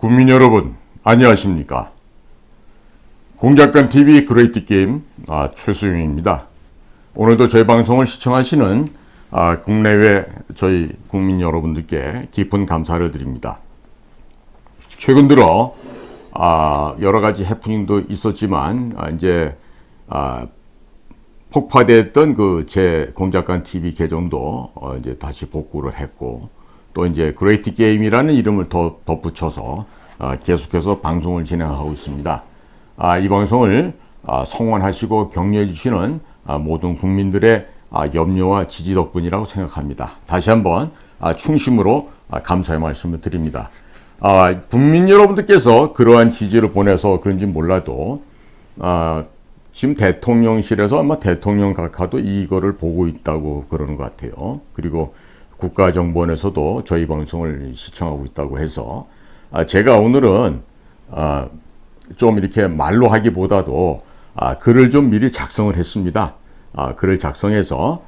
국민 여러분, 안녕하십니까? 공작관 TV 그레이트 게임 최수용입니다. 오늘도 저희 방송을 시청하시는 국내외 저희 국민 여러분들께 깊은 감사를 드립니다. 최근 들어 여러 가지 해프닝도 있었지만 이제 폭파됐던 그 제 공작관 TV 계정도 이제 다시 복구를 했고, 또 이제 그레이트 게임이라는 이름을 더 덧붙여서 계속해서 방송을 진행하고 있습니다. 이 방송을 성원하시고 격려해 주시는 모든 국민들의 염려와 지지 덕분이라고 생각합니다. 다시 한번 충심으로 감사의 말씀을 드립니다. 국민 여러분들께서 그러한 지지를 보내서 그런지 몰라도 지금 대통령실에서 아마 대통령 각하도 이거를 보고 있다고 그러는 것 같아요. 그리고 국가정보원에서도 저희 방송을 시청하고 있다고 해서 제가 오늘은 좀 이렇게 말로 하기보다도 글을 좀 미리 작성을 했습니다. 글을 작성해서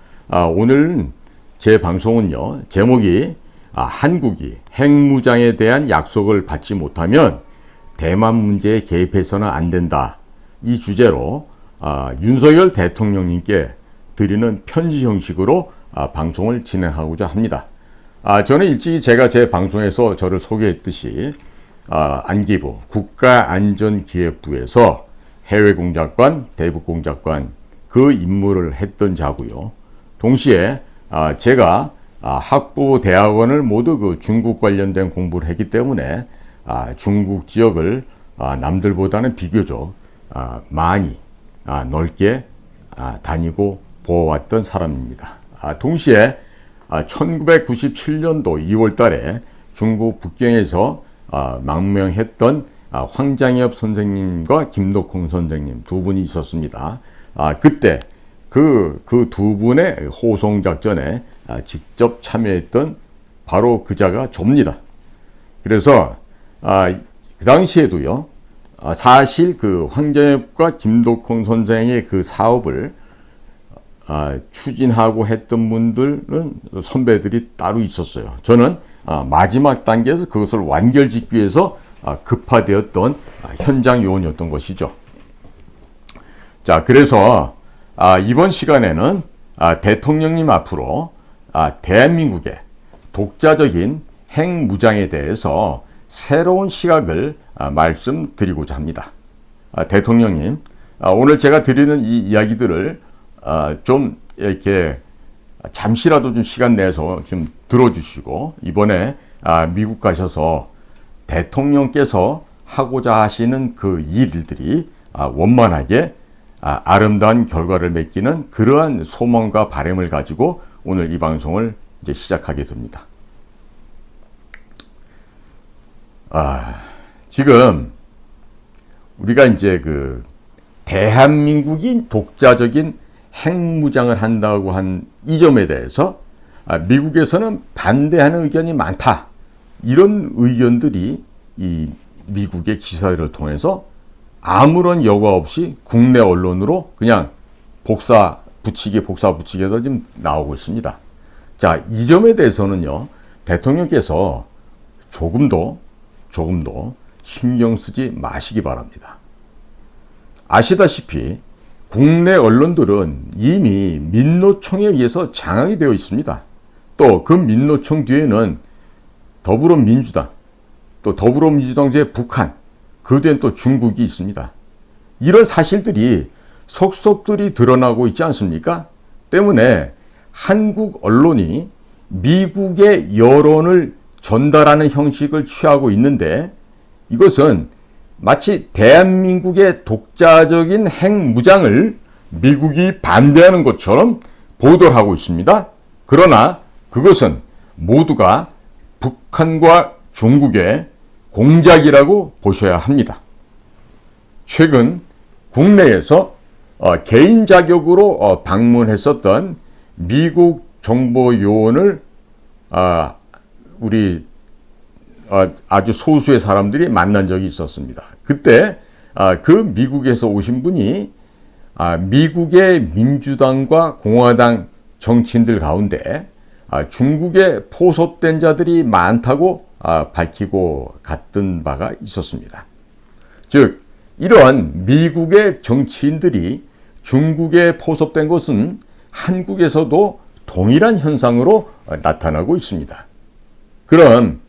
오늘 제 방송은요, 제목이 한국이 핵무장에 대한 약속을 받지 못하면 대만 문제에 개입해서는 안 된다, 이 주제로 윤석열 대통령님께 드리는 편지 형식으로 방송을 진행하고자 합니다. 저는 일찍이 제가 제 방송에서 저를 소개했듯이 안기부 국가안전기획부에서 해외공작관, 대북공작관 그 임무를 했던 자고요. 동시에 제가 학부 대학원을 모두 그 중국 관련된 공부를 했기 때문에 중국 지역을 남들보다는 비교적 많이 넓게 다니고 보아왔던 사람입니다. 동시에 1997년도 2월 달에 중국 북경에서 망명했던 황장엽 선생님과 김덕홍 선생님 두 분이 있었습니다. 그때 그 두 분의 호송 작전에 직접 참여했던 바로 그자가 접니다. 그래서 그 당시에도요, 사실 그 황장엽과 김덕홍 선생의 그 사업을 추진하고 했던 분들은 선배들이 따로 있었어요. 저는 마지막 단계에서 그것을 완결짓기 위해서 급파되었던 현장 요원이었던 것이죠. 자, 그래서 이번 시간에는 대통령님 앞으로 대한민국의 독자적인 핵무장에 대해서 새로운 시각을 말씀드리고자 합니다. 대통령님, 오늘 제가 드리는 이 이야기들을 좀 이렇게 잠시라도 좀 시간 내서 좀 들어주시고, 이번에 미국 가셔서 대통령께서 하고자 하시는 그 일들이 원만하게 아름다운 결과를 맺기는 그러한 소망과 바람을 가지고 오늘 이 방송을 이제 시작하게 됩니다. 지금 우리가 이제 그 대한민국이 독자적인 핵무장을 한다고 한 이 점에 대해서 미국에서는 반대하는 의견이 많다, 이런 의견들이 이 미국의 기사들을 통해서 아무런 여과 없이 국내 언론으로 그냥 복사 붙이기 해서 지금 나오고 있습니다. 자, 이 점에 대해서는요, 대통령께서 조금 더 신경 쓰지 마시기 바랍니다. 아시다시피 국내 언론들은 이미 민노총에 의해서 장악이 되어 있습니다. 또 그 민노총 뒤에는 더불어민주당, 또 더불어민주당 제 북한, 그 뒤엔 또 중국이 있습니다. 이런 사실들이 속속들이 드러나고 있지 않습니까? 때문에 한국 언론이 미국의 여론을 전달하는 형식을 취하고 있는데, 이것은 마치 대한민국의 독자적인 핵무장을 미국이 반대하는 것처럼 보도를 하고 있습니다. 그러나 그것은 모두가 북한과 중국의 공작이라고 보셔야 합니다. 최근 국내에서 개인 자격으로 방문했었던 미국 정보 요원을 우리 아주 소수의 사람들이 만난 적이 있었습니다. 그때 그 미국에서 오신 분이 미국의 민주당과 공화당 정치인들 가운데 중국에 포섭된 자들이 많다고 밝히고 갔던 바가 있었습니다. 즉 이러한 미국의 정치인들이 중국에 포섭된 것은 한국에서도 동일한 현상으로 나타나고 있습니다. 그럼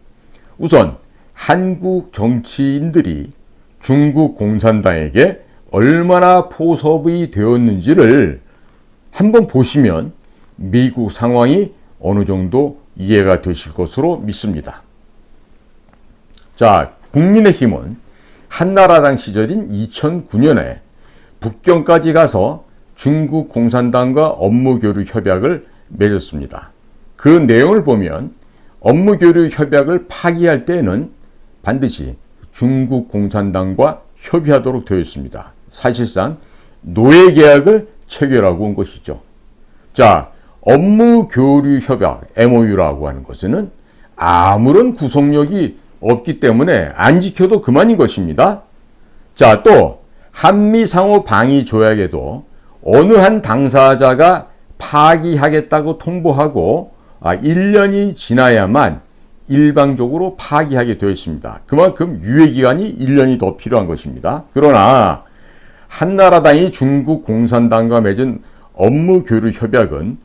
우선 한국 정치인들이 중국 공산당에게 얼마나 포섭이 되었는지를 한번 보시면 미국 상황이 어느 정도 이해가 되실 것으로 믿습니다. 자, 국민의힘은 한나라당 시절인 2009년에 북경까지 가서 중국 공산당과 업무교류 협약을 맺었습니다. 그 내용을 보면 업무교류 협약을 파기할 때에는 반드시 중국 공산당과 협의하도록 되어 있습니다. 사실상 노예계약을 체결하고 온 것이죠. 자, 업무교류 협약 MOU라고 하는 것은 아무런 구속력이 없기 때문에 안 지켜도 그만인 것입니다. 자, 또 한미 상호 방위 조약에도 어느 한 당사자가 파기하겠다고 통보하고 1년이 지나야만 일방적으로 파기하게 되어 있습니다. 그만큼 유예기간이 1년이 더 필요한 것입니다. 그러나 한나라당이 중국 공산당과 맺은 업무교류 협약은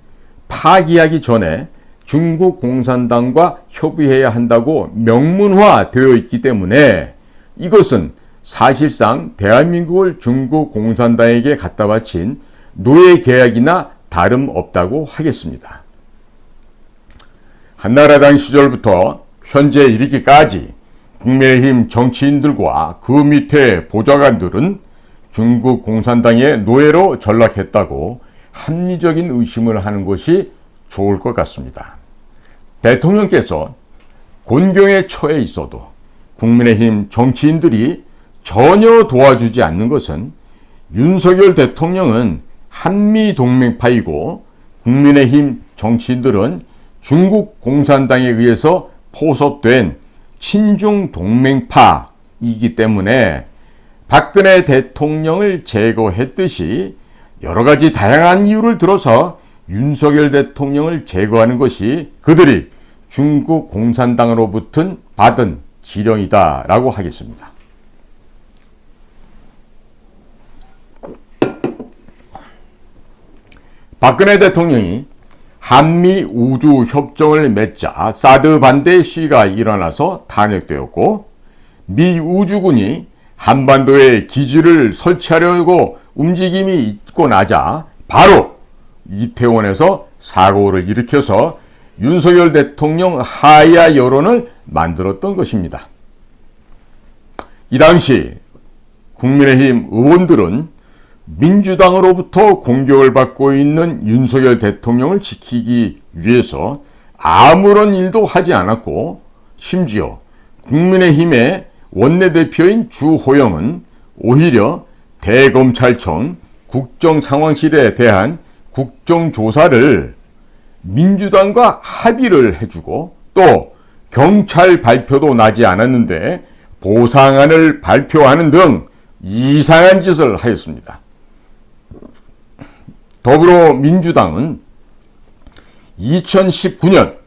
파기하기 전에 중국 공산당과 협의해야 한다고 명문화되어 있기 때문에 이것은 사실상 대한민국을 중국 공산당에게 갖다 바친 노예 계약이나 다름없다고 하겠습니다. 한나라당 시절부터 현재 이르기까지 국민의힘 정치인들과 그 밑에 보좌관들은 중국 공산당의 노예로 전락했다고 합리적인 의심을 하는 것이 좋을 것 같습니다. 대통령께서 곤경에 처해 있어도 국민의힘 정치인들이 전혀 도와주지 않는 것은 윤석열 대통령은 한미동맹파이고 국민의힘 정치인들은 중국 공산당에 의해서 포섭된 친중동맹파이기 때문에 박근혜 대통령을 제거했듯이 여러 가지 다양한 이유를 들어서 윤석열 대통령을 제거하는 것이 그들이 중국 공산당으로부터 받은 지령이다라고 하겠습니다. 박근혜 대통령이 한미 우주협정을 맺자 사드 반대 시위가 일어나서 탄핵되었고 미 우주군이 한반도에 기지를 설치하려고 움직임이 있고 나자 바로 이태원에서 사고를 일으켜서 윤석열 대통령 하야 여론을 만들었던 것입니다. 이 당시 국민의힘 의원들은 민주당으로부터 공격을 받고 있는 윤석열 대통령을 지키기 위해서 아무런 일도 하지 않았고 심지어 국민의힘의 원내대표인 주호영은 오히려 대검찰청 국정상황실에 대한 국정조사를 민주당과 합의를 해주고 또 경찰 발표도 나지 않았는데 보상안을 발표하는 등 이상한 짓을 하였습니다. 더불어민주당은 2019년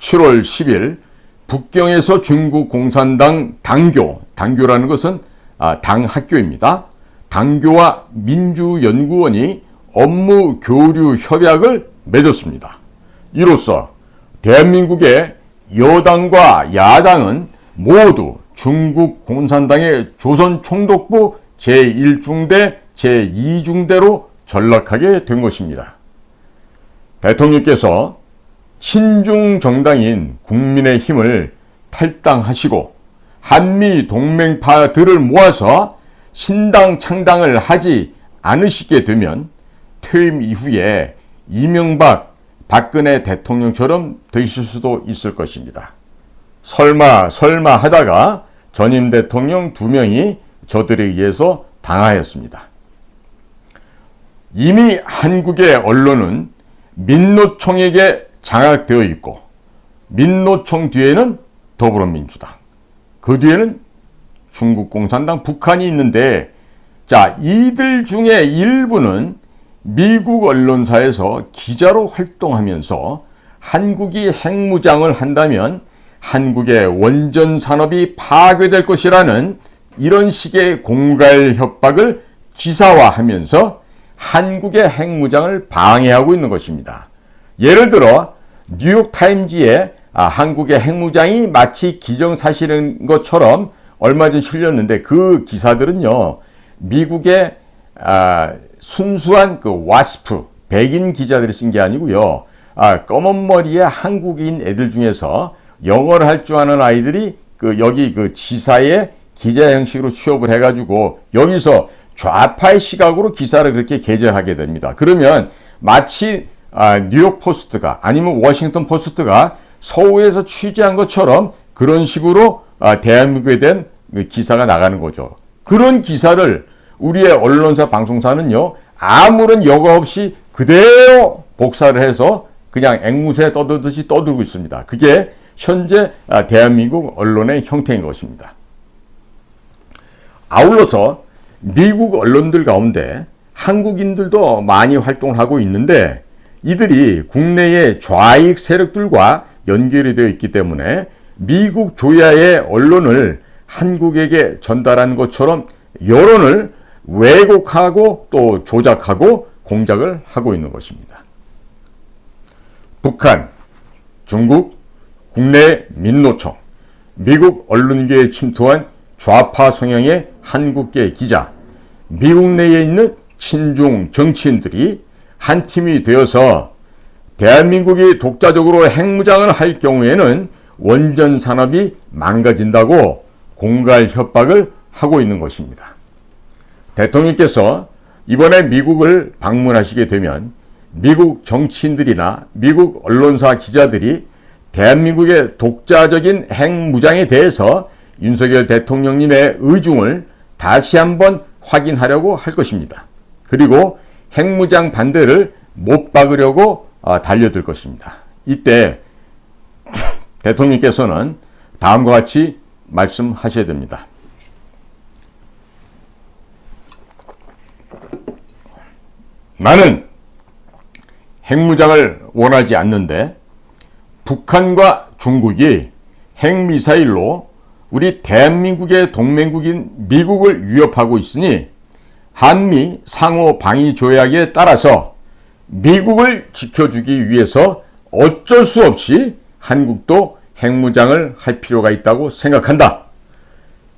7월 10일 북경에서 중국 공산당 당교라는 것은 당 학교입니다. 당교와 민주연구원이 업무 교류 협약을 맺었습니다. 이로써 대한민국의 여당과 야당은 모두 중국 공산당의 조선총독부 제1중대, 제2중대로 전락하게 된 것입니다. 대통령께서 친중 정당인 국민의힘을 탈당하시고 한미 동맹파들을 모아서 신당 창당을 하지 않으시게 되면 퇴임 이후에 이명박, 박근혜 대통령처럼 되실 수도 있을 것입니다. 설마 하다가 전임 대통령 2명이 저들에 의해서 당하였습니다. 이미 한국의 언론은 민노총에게 장악되어 있고 민노총 뒤에는 더불어민주당, 그 뒤에는 중국 공산당, 북한이 있는데 자, 이들 중에 일부는 미국 언론사에서 기자로 활동하면서 한국이 핵무장을 한다면 한국의 원전 산업이 파괴될 것이라는 이런 식의 공갈 협박을 기사화하면서 한국의 핵무장을 방해하고 있는 것입니다. 예를 들어 뉴욕타임즈에 한국의 핵무장이 마치 기정사실인 것처럼 얼마 전 실렸는데, 그 기사들은요, 미국의 순수한 그 와스프 백인 기자들이 쓴 게 아니고요, 검은 머리의 한국인 애들 중에서 영어를 할 줄 아는 아이들이 여기 지사의 기자 형식으로 취업을 해가지고 여기서 좌파의 시각으로 기사를 그렇게 게재하게 됩니다. 그러면 마치 뉴욕 포스트가 아니면 워싱턴 포스트가 서울에서 취재한 것처럼 그런 식으로 대한민국에 대한 기사가 나가는 거죠. 그런 기사를 우리의 언론사 방송사는요, 아무런 여과 없이 그대로 복사를 해서 그냥 앵무새 떠들듯이 떠들고 있습니다. 그게 현재 대한민국 언론의 형태인 것입니다. 아울러서 미국 언론들 가운데 한국인들도 많이 활동하고 있는데, 이들이 국내의 좌익 세력들과 연결이 되어 있기 때문에 미국 조야의 언론을 한국에게 전달한 것처럼 여론을 왜곡하고 또 조작하고 공작을 하고 있는 것입니다. 북한, 중국, 국내 민노총, 미국 언론계에 침투한 좌파 성향의 한국계 기자, 미국 내에 있는 친중 정치인들이 한 팀이 되어서 대한민국이 독자적으로 핵무장을 할 경우에는 원전 산업이 망가진다고 공갈 협박을 하고 있는 것입니다. 대통령께서 이번에 미국을 방문하시게 되면 미국 정치인들이나 미국 언론사 기자들이 대한민국의 독자적인 핵무장에 대해서 윤석열 대통령님의 의중을 다시 한번 확인하려고 할 것입니다. 그리고 핵무장 반대를 못 박으려고 달려들 것입니다. 이때 대통령께서는 다음과 같이 말씀하셔야 됩니다. 나는 핵무장을 원하지 않는데 북한과 중국이 핵미사일로 우리 대한민국의 동맹국인 미국을 위협하고 있으니 한미 상호 방위 조약에 따라서 미국을 지켜주기 위해서 어쩔 수 없이 한국도 핵무장을 할 필요가 있다고 생각한다.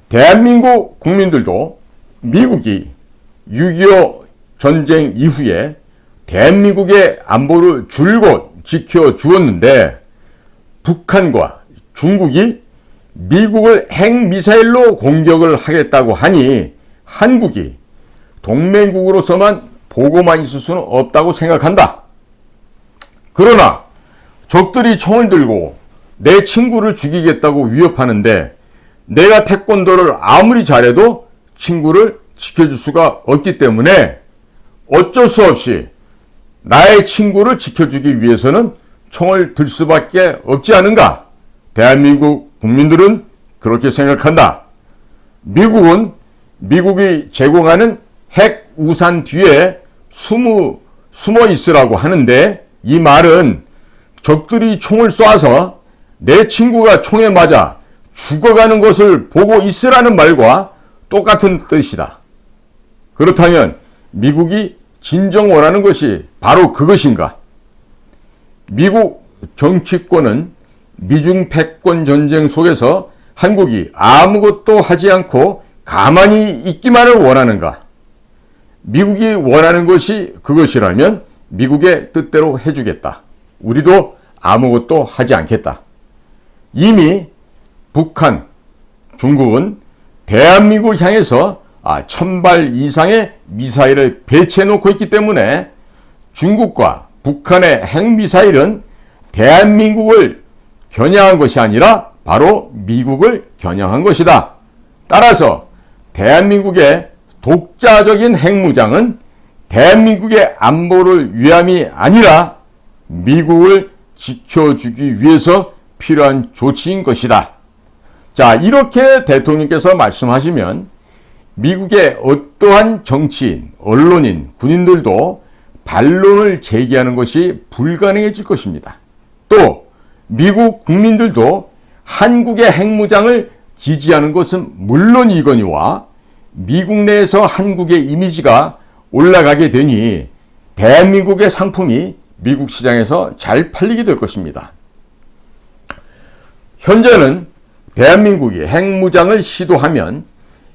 대한민국 국민들도 미국이 6.25 전쟁 이후에 대한민국의 안보를 줄곧 지켜주었는데 북한과 중국이 미국을 핵미사일로 공격을 하겠다고 하니 한국이 동맹국으로서만 보고만 있을 수는 없다고 생각한다. 그러나 적들이 총을 들고 내 친구를 죽이겠다고 위협하는데 내가 태권도를 아무리 잘해도 친구를 지켜줄 수가 없기 때문에 어쩔 수 없이 나의 친구를 지켜주기 위해서는 총을 들 수밖에 없지 않은가? 대한민국 국민들은 그렇게 생각한다. 미국은 미국이 제공하는 핵 우산 뒤에 숨어 있으라고 하는데 이 말은 적들이 총을 쏴서 내 친구가 총에 맞아 죽어가는 것을 보고 있으라는 말과 똑같은 뜻이다. 그렇다면 미국이 진정 원하는 것이 바로 그것인가? 미국 정치권은 미중 패권 전쟁 속에서 한국이 아무것도 하지 않고 가만히 있기만을 원하는가? 미국이 원하는 것이 그것이라면 미국의 뜻대로 해주겠다. 우리도 아무것도 하지 않겠다. 이미 북한, 중국은 대한민국을 향해서 1000발 이상의 미사일을 배치해 놓고 있기 때문에 중국과 북한의 핵미사일은 대한민국을 겨냥한 것이 아니라 바로 미국을 겨냥한 것이다. 따라서 대한민국의 독자적인 핵무장은 대한민국의 안보를 위함이 아니라 미국을 지켜주기 위해서 필요한 조치인 것이다. 자, 이렇게 대통령께서 말씀하시면 미국의 어떠한 정치인, 언론인, 군인들도 반론을 제기하는 것이 불가능해질 것입니다. 또 미국 국민들도 한국의 핵무장을 지지하는 것은 물론이거니와 미국 내에서 한국의 이미지가 올라가게 되니 대한민국의 상품이 미국 시장에서 잘 팔리게 될 것입니다. 현재는 대한민국이 핵무장을 시도하면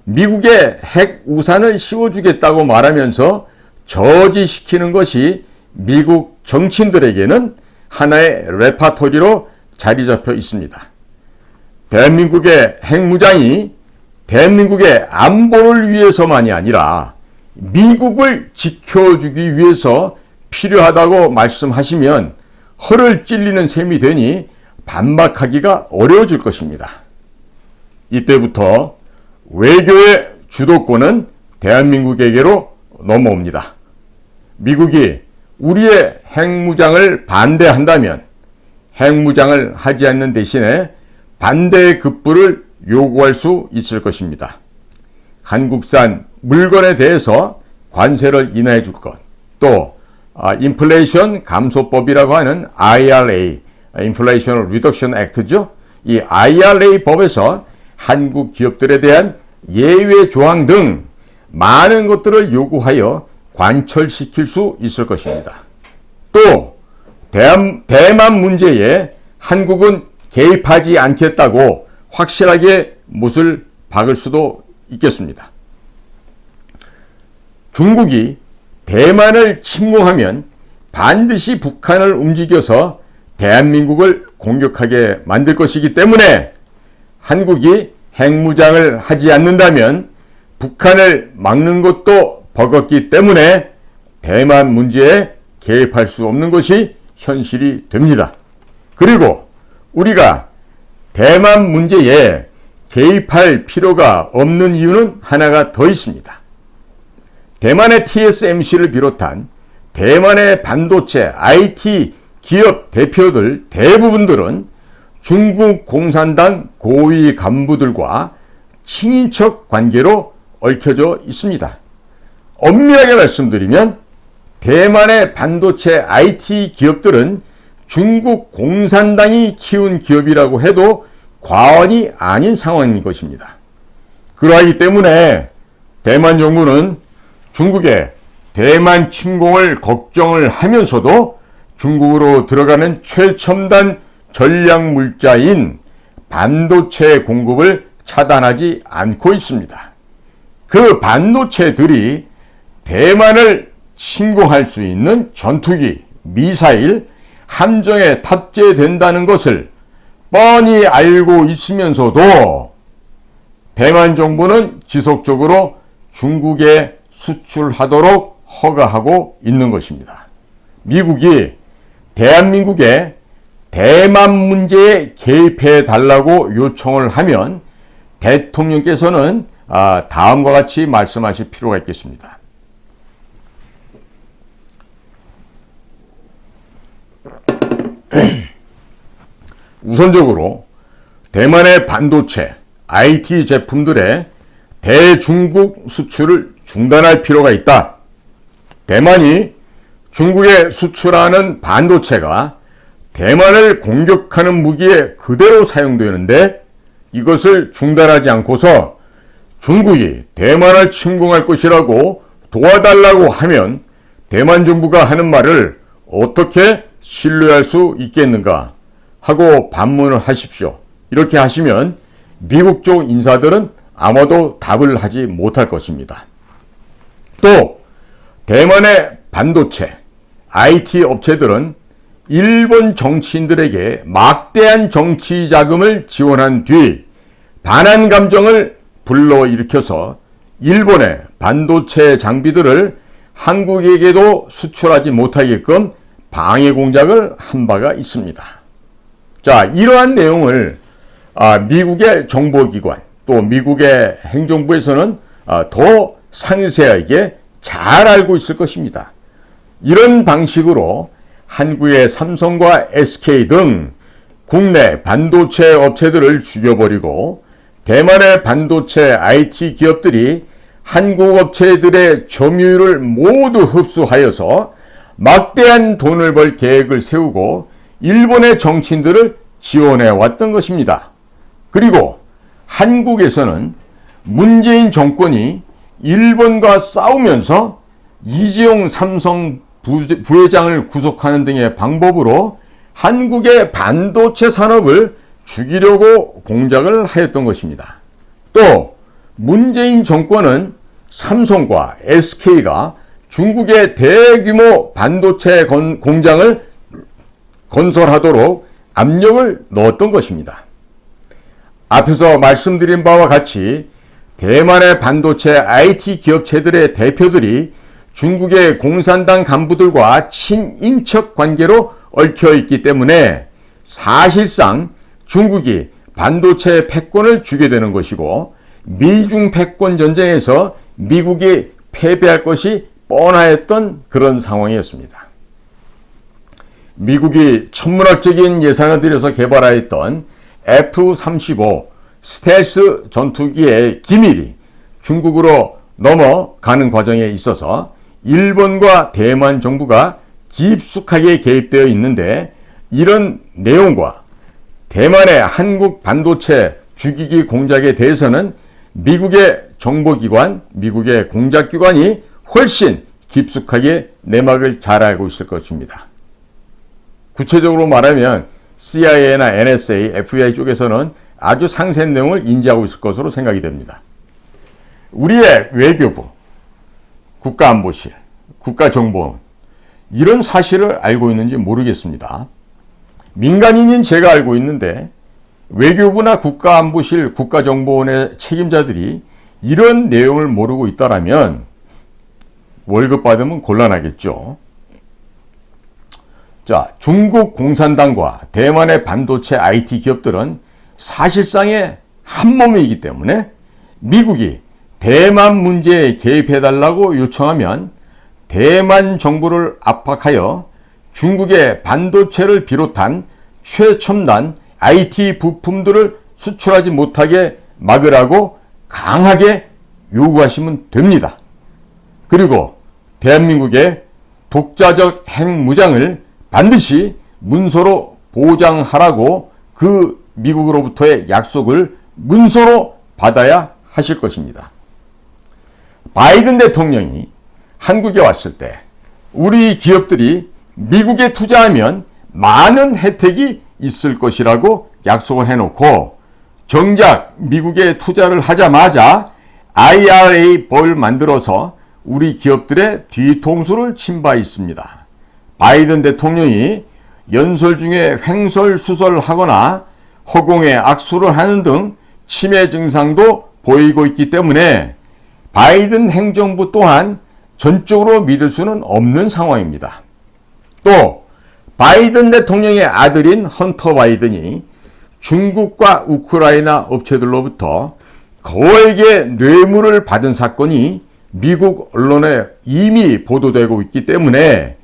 미국의 핵우산을 씌워주겠다고 말하면서 저지시키는 것이 미국 정치인들에게는 하나의 레파토리로 자리 잡혀 있습니다. 대한민국의 핵무장이 대한민국의 안보를 위해서만이 아니라 미국을 지켜주기 위해서 필요하다고 말씀하시면 허를 찔리는 셈이 되니 반박하기가 어려워질 것입니다. 이때부터 외교의 주도권은 대한민국에게로 넘어옵니다. 미국이 우리의 핵무장을 반대한다면 핵무장을 하지 않는 대신에 반대의 급부를 요구할 수 있을 것입니다. 한국산 물건에 대해서 관세를 인하해 줄 것, 또 인플레이션 감소법이라고 하는 IRA, Inflation Reduction Act죠. 이 IRA 법에서 한국 기업들에 대한 예외 조항 등 많은 것들을 요구하여 관철시킬 수 있을 것입니다. 또 대만 문제에 한국은 개입하지 않겠다고 확실하게 못을 박을 수도 있겠습니다. 중국이 대만을 침공하면 반드시 북한을 움직여서 대한민국을 공격하게 만들 것이기 때문에 한국이 핵무장을 하지 않는다면 북한을 막는 것도 버겁기 때문에 대만 문제에 개입할 수 없는 것이 현실이 됩니다. 그리고 우리가 대만 문제에 개입할 필요가 없는 이유는 하나가 더 있습니다. 대만의 TSMC를 비롯한 대만의 반도체, IT 기업 대표들 대부분들은 중국 공산당 고위 간부들과 친인척 관계로 얽혀져 있습니다. 엄밀하게 말씀드리면 대만의 반도체 IT 기업들은 중국 공산당이 키운 기업이라고 해도 과언이 아닌 상황인 것입니다. 그러하기 때문에 대만 정부는 중국의 대만 침공을 걱정을 하면서도 중국으로 들어가는 최첨단 전략 물자인 반도체 공급을 차단하지 않고 있습니다. 그 반도체들이 대만을 침공할 수 있는 전투기, 미사일, 함정에 탑재된다는 것을 뻔히 알고 있으면서도 대만 정부는 지속적으로 중국에 수출하도록 허가하고 있는 것입니다. 미국이 대한민국의 대만 문제에 개입해 달라고 요청을 하면 대통령께서는 다음과 같이 말씀하실 필요가 있겠습니다. 우선적으로 대만의 반도체, IT 제품들의 대중국 수출을 중단할 필요가 있다. 대만이 중국에 수출하는 반도체가 대만을 공격하는 무기에 그대로 사용되는데 이것을 중단하지 않고서 중국이 대만을 침공할 것이라고 도와달라고 하면 대만 정부가 하는 말을 어떻게 신뢰할 수 있겠는가 하고 반문을 하십시오. 이렇게 하시면 미국 쪽 인사들은 아마도 답을 하지 못할 것입니다. 또 대만의 반도체, IT 업체들은 일본 정치인들에게 막대한 정치 자금을 지원한 뒤 반한 감정을 불러일으켜서 일본의 반도체 장비들을 한국에게도 수출하지 못하게끔 방해 공작을 한 바가 있습니다. 자, 이러한 내용을 미국의 정보기관 또 미국의 행정부에서는 더 상세하게 잘 알고 있을 것입니다. 이런 방식으로 한국의 삼성과 SK 등 국내 반도체 업체들을 죽여버리고 대만의 반도체 IT 기업들이 한국 업체들의 점유율을 모두 흡수하여서 막대한 돈을 벌 계획을 세우고 일본의 정치인들을 지원해 왔던 것입니다. 그리고 한국에서는 문재인 정권이 일본과 싸우면서 이재용 삼성 부회장을 구속하는 등의 방법으로 한국의 반도체 산업을 죽이려고 공작을 하였던 것입니다. 또 문재인 정권은 삼성과 SK가 중국의 대규모 반도체 공장을 건설하도록 압력을 넣었던 것입니다. 앞에서 말씀드린 바와 같이 대만의 반도체 IT 기업체들의 대표들이 중국의 공산당 간부들과 친인척 관계로 얽혀 있기 때문에 사실상 중국이 반도체 패권을 주게 되는 것이고 미중 패권 전쟁에서 미국이 패배할 것이 뻔하였던 그런 상황이었습니다. 미국이 천문학적인 예산을 들여서 개발하였던 F-35 스텔스 전투기의 기밀이 중국으로 넘어가는 과정에 있어서 일본과 대만 정부가 깊숙하게 개입되어 있는데 이런 내용과 대만의 한국 반도체 주기기 공작에 대해서는 미국의 정보기관, 미국의 공작기관이 훨씬 깊숙하게 내막을 잘 알고 있을 것입니다. 구체적으로 말하면 CIA나 NSA, FBI 쪽에서는 아주 상세한 내용을 인지하고 있을 것으로 생각이 됩니다. 우리의 외교부, 국가안보실, 국가정보원 이런 사실을 알고 있는지 모르겠습니다. 민간인인 제가 알고 있는데 외교부나 국가안보실, 국가정보원의 책임자들이 이런 내용을 모르고 있다라면 월급 받으면 곤란하겠죠. 자, 중국 공산당과 대만의 반도체 IT 기업들은 사실상의 한 몸이기 때문에 미국이 대만 문제에 개입해달라고 요청하면 대만 정부를 압박하여 중국의 반도체를 비롯한 최첨단 IT 부품들을 수출하지 못하게 막으라고 강하게 요구하시면 됩니다. 그리고 대한민국의 독자적 핵무장을 반드시 문서로 보장하라고 그 미국으로부터의 약속을 문서로 받아야 하실 것입니다. 바이든 대통령이 한국에 왔을 때 우리 기업들이 미국에 투자하면 많은 혜택이 있을 것이라고 약속을 해놓고 정작 미국에 투자를 하자마자 IRA 법을 만들어서 우리 기업들의 뒤통수를 친 바 있습니다. 바이든 대통령이 연설 중에 횡설수설하거나 허공에 악수를 하는 등 치매 증상도 보이고 있기 때문에 바이든 행정부 또한 전적으로 믿을 수는 없는 상황입니다. 또 바이든 대통령의 아들인 헌터 바이든이 중국과 우크라이나 업체들로부터 거액의 뇌물을 받은 사건이 미국 언론에 이미 보도되고 있기 때문에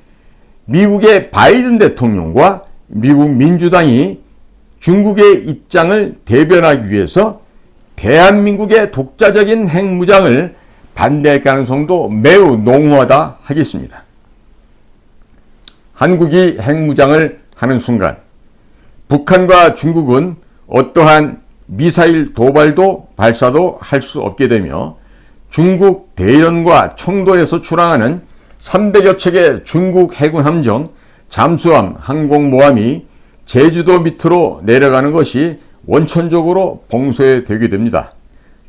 미국의 바이든 대통령과 미국 민주당이 중국의 입장을 대변하기 위해서 대한민국의 독자적인 핵무장을 반대할 가능성도 매우 농후하다 하겠습니다. 한국이 핵무장을 하는 순간 북한과 중국은 어떠한 미사일 도발도 발사도 할 수 없게 되며 중국 대련과 청도에서 출항하는 300여 척의 중국 해군 함정, 잠수함, 항공모함이 제주도 밑으로 내려가는 것이 원천적으로 봉쇄되게 됩니다.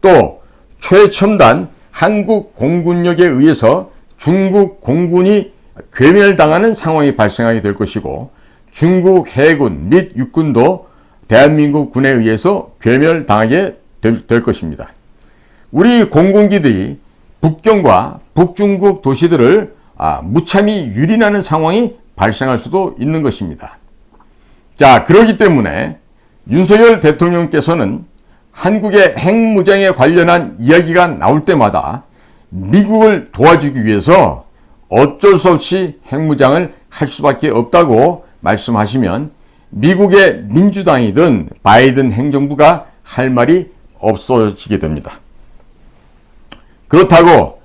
또 최첨단 한국 공군력에 의해서 중국 공군이 괴멸당하는 상황이 발생하게 될 것이고 중국 해군 및 육군도 대한민국 군에 의해서 괴멸당하게 될 것입니다. 우리 공군기들이 북경과 북중국 도시들을 무참히 유린하는 상황이 발생할 수도 있는 것입니다. 자, 그렇기 때문에 윤석열 대통령께서는 한국의 핵무장에 관련한 이야기가 나올 때마다 미국을 도와주기 위해서 어쩔 수 없이 핵무장을 할 수밖에 없다고 말씀하시면 미국의 민주당이든 바이든 행정부가 할 말이 없어지게 됩니다. 그렇다고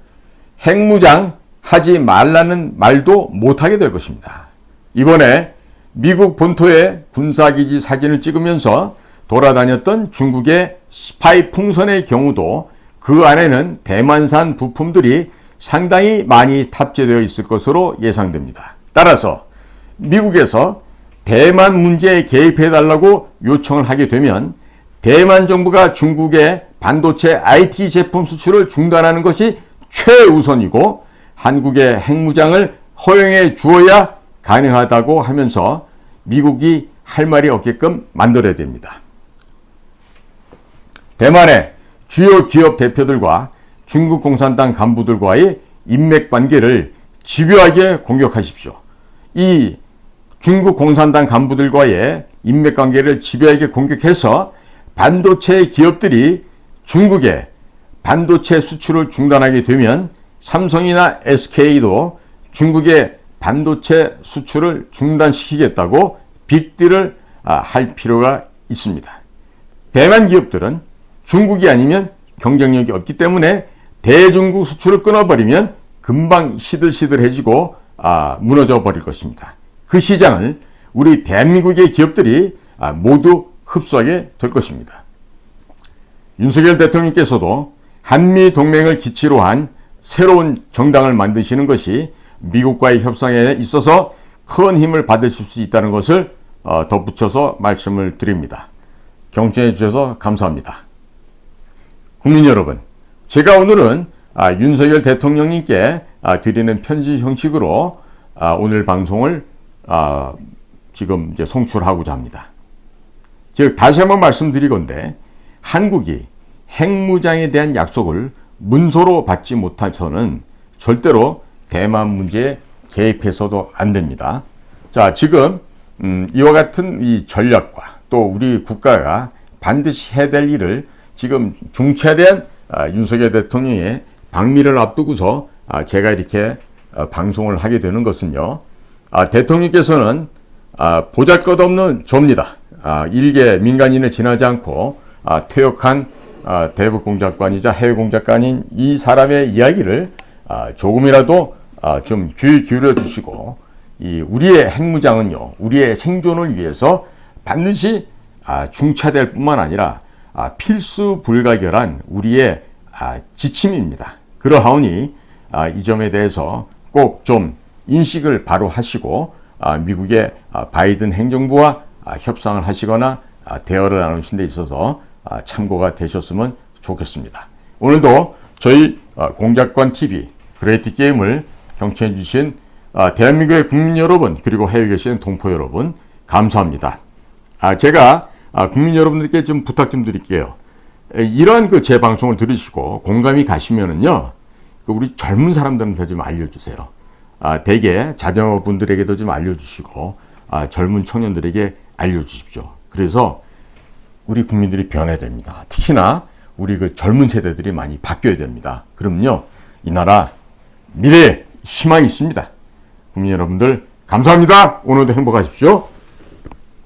핵무장 하지 말라는 말도 못하게 될 것입니다. 이번에 미국 본토의 군사기지 사진을 찍으면서 돌아다녔던 중국의 스파이 풍선의 경우도 그 안에는 대만산 부품들이 상당히 많이 탑재되어 있을 것으로 예상됩니다. 따라서 미국에서 대만 문제에 개입해달라고 요청을 하게 되면 대만 정부가 중국의 반도체 IT 제품 수출을 중단하는 것이 최우선이고 한국의 핵무장을 허용해 주어야 가능하다고 하면서 미국이 할 말이 없게끔 만들어야 됩니다. 대만의 주요 기업 대표들과 중국 공산당 간부들과의 인맥 관계를 집요하게 공격하십시오. 이 중국 공산당 간부들과의 인맥 관계를 집요하게 공격해서 반도체 기업들이 중국에 반도체 수출을 중단하게 되면 삼성이나 SK도 중국의 반도체 수출을 중단시키겠다고 빅딜을 할 필요가 있습니다. 대만 기업들은 중국이 아니면 경쟁력이 없기 때문에 대중국 수출을 끊어버리면 금방 시들시들해지고 무너져 버릴 것입니다. 그 시장을 우리 대한민국의 기업들이 모두 흡수하게 될 것입니다. 윤석열 대통령께서도 한미 동맹을 기치로 한 새로운 정당을 만드시는 것이 미국과의 협상에 있어서 큰 힘을 받으실 수 있다는 것을 덧붙여서 말씀을 드립니다. 경청해 주셔서 감사합니다. 국민 여러분, 제가 오늘은 윤석열 대통령님께 드리는 편지 형식으로 오늘 방송을 지금 이제 송출하고자 합니다. 즉 다시 한번 말씀드리건대 한국이 핵무장에 대한 약속을 문서로 받지 못해서는 절대로 대만 문제에 개입해서도 안 됩니다. 자, 지금 이와 같은 이 전략과 또 우리 국가가 반드시 해야 될 일을 지금 중차대한 윤석열 대통령의 방미를 앞두고서 제가 이렇게 방송을 하게 되는 것은요. 대통령께서는 보잘것없는 조입니다. 일개 민간인을 지나지 않고 퇴역한 대북 공작관이자 해외 공작관인 이 사람의 이야기를 조금이라도 좀 귀 기울여 주시고 우리의 핵무장은요, 우리의 생존을 위해서 반드시 중차대할 뿐만 아니라 필수 불가결한 우리의 지침입니다. 그러하오니 이 점에 대해서 꼭 좀 인식을 바로 하시고 미국의 바이든 행정부와 협상을 하시거나 대화를 나누신 데 있어서 참고가 되셨으면 좋겠습니다. 오늘도 저희 공작관 TV 그레이트 게임을 경청해 주신 대한민국의 국민 여러분 그리고 해외에 계시는 동포 여러분 감사합니다. 제가 국민 여러분들께 좀 부탁 좀 드릴게요. 이러한 제 방송을 들으시고 공감이 가시면은요, 우리 젊은 사람들한테 좀 알려주세요. 대개 자녀분들에게도 좀 알려주시고 젊은 청년들에게 알려주십시오. 그래서 우리 국민들이 변해야 됩니다. 특히나 우리 젊은 세대들이 많이 바뀌어야 됩니다. 그럼요, 이 나라 미래에 희망이 있습니다. 국민 여러분들 감사합니다. 오늘도 행복하십시오.